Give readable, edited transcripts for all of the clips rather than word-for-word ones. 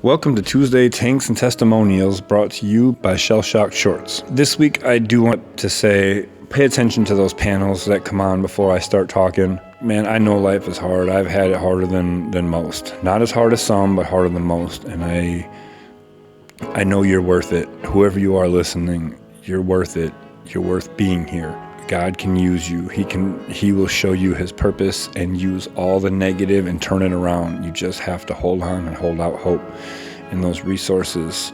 Welcome to Tuesday Tanks and Testimonials, brought to you by Shell Shock Shorts. This week I do want to say, pay attention to those panels that come on before I start talking. Man, I know life is hard. I've had it harder than most. Not as hard as some, but harder than most. And I know you're worth it. Whoever you are listening, you're worth it. You're worth being here. God can use you. He will show you his purpose and use all the negative and turn it around. You just have to hold on and hold out hope. And those resources,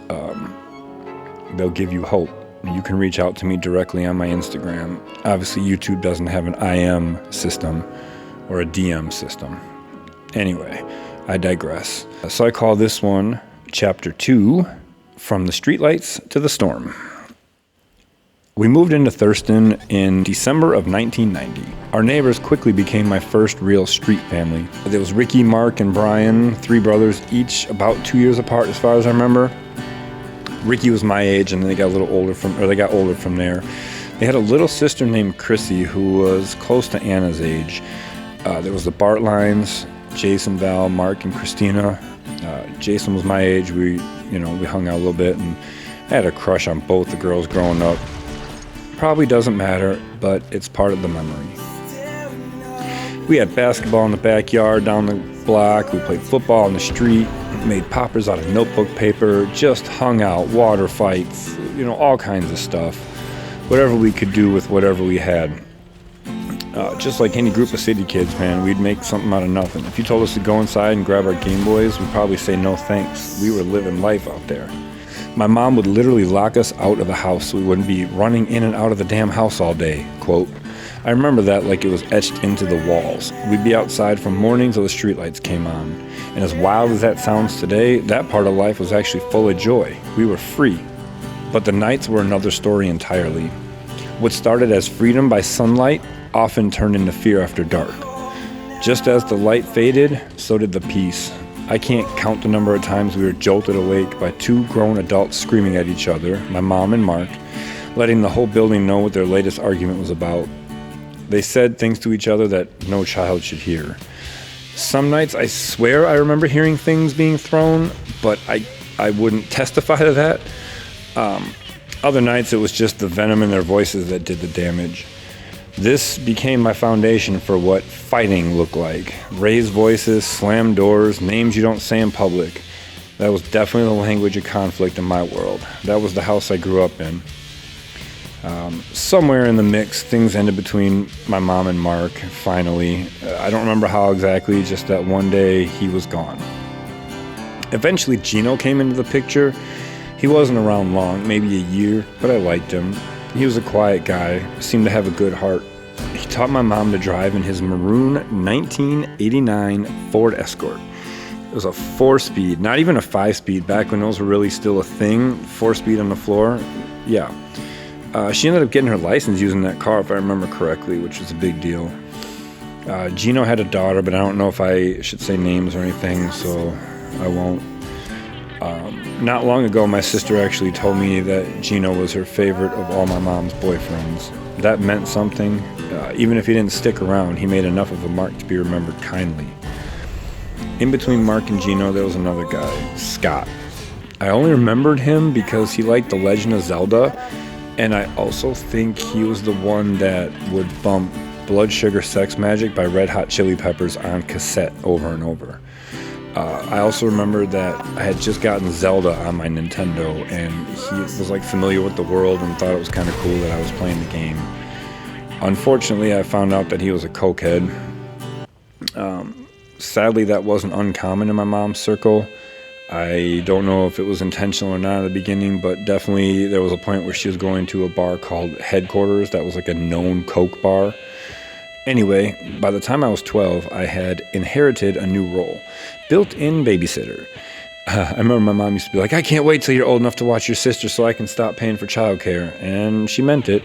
they'll give you hope. You can reach out to me directly on my Instagram. Obviously, YouTube doesn't have an IM system or a DM system. Anyway, I digress. So I call this one Chapter 2, From the Streetlights to the Storm. We moved into Thurston in December of 1990. Our neighbors quickly became my first real street family. There was Ricky, Mark, and Brian, 3 brothers, each about 2 years apart as far as I remember. Ricky was my age, and they got older from there. They had a little sister named Chrissy who was close to Anna's age. There was the Bartlines, Jason, Val, Mark, and Christina. Jason was my age. We hung out a little bit, and I had a crush on both the girls growing up. Probably doesn't matter, but it's part of the memory. We had basketball in the backyard down the block. We played football on the street, made poppers out of notebook paper, just hung out, water fights, all kinds of stuff. Whatever we could do with whatever we had. Just like any group of city kids, man, we'd make something out of nothing. If you told us to go inside and grab our Game Boys, we'd probably say no thanks. We were living life out there. My mom would literally lock us out of the house so we wouldn't be running in and out of the damn house all day, quote. I remember that like it was etched into the walls. We'd be outside from morning till the streetlights came on. And as wild as that sounds today, that part of life was actually full of joy. We were free. But the nights were another story entirely. What started as freedom by sunlight often turned into fear after dark. Just as the light faded, so did the peace. I can't count the number of times we were jolted awake by 2 grown adults screaming at each other, my mom and Mark, letting the whole building know what their latest argument was about. They said things to each other that no child should hear. Some nights I swear I remember hearing things being thrown, but I wouldn't testify to that. Other nights it was just the venom in their voices that did the damage. This became my foundation for what fighting looked like. Raised voices, slammed doors, names you don't say in public. That was definitely the language of conflict in my world. That was the house I grew up in. Somewhere in the mix, things ended between my mom and Mark, finally. I don't remember how exactly, just that one day he was gone. Eventually Gino came into the picture. He wasn't around long, maybe a year, but I liked him. He was a quiet guy, seemed to have a good heart. He taught my mom to drive in his maroon 1989 Ford Escort. It was a 4-speed, not even a 5-speed, back when those were really still a thing, 4-speed on the floor. Yeah. She ended up getting her license using that car, if I remember correctly, which was a big deal. Gino had a daughter, but I don't know if I should say names or anything, so I won't. Not long ago, my sister actually told me that Gino was her favorite of all my mom's boyfriends. That meant something. Even if he didn't stick around, he made enough of a mark to be remembered kindly. In between Mark and Gino, there was another guy, Scott. I only remembered him because he liked The Legend of Zelda, and I also think he was the one that would bump Blood Sugar Sex Magic by Red Hot Chili Peppers on cassette over and over. I also remember that I had just gotten Zelda on my Nintendo, and he was familiar with the world and thought it was kind of cool that I was playing the game. Unfortunately, I found out that he was a cokehead. Sadly, that wasn't uncommon in my mom's circle. I don't know if it was intentional or not at the beginning, but definitely there was a point where she was going to a bar called Headquarters that was like a known coke bar. Anyway, by the time I was 12, I had inherited a new role, built-in babysitter. I remember my mom used to be like, I can't wait till you're old enough to watch your sister so I can stop paying for childcare, and she meant it.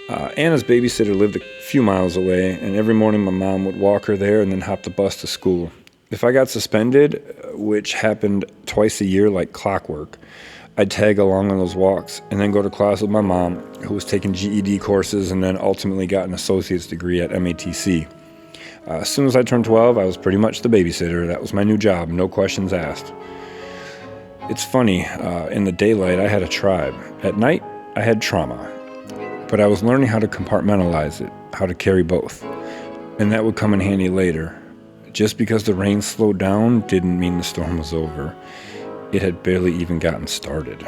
Anna's babysitter lived a few miles away, and every morning my mom would walk her there and then hop the bus to school. If I got suspended, which happened twice a year like clockwork, I'd tag along on those walks and then go to class with my mom, who was taking GED courses and then ultimately got an associate's degree at MATC. As soon as I turned 12, I was pretty much the babysitter. That was my new job, no questions asked. It's funny, in the daylight I had a tribe. At night I had trauma. But I was learning how to compartmentalize it, how to carry both. And that would come in handy later. Just because the rain slowed down didn't mean the storm was over. It had barely even gotten started.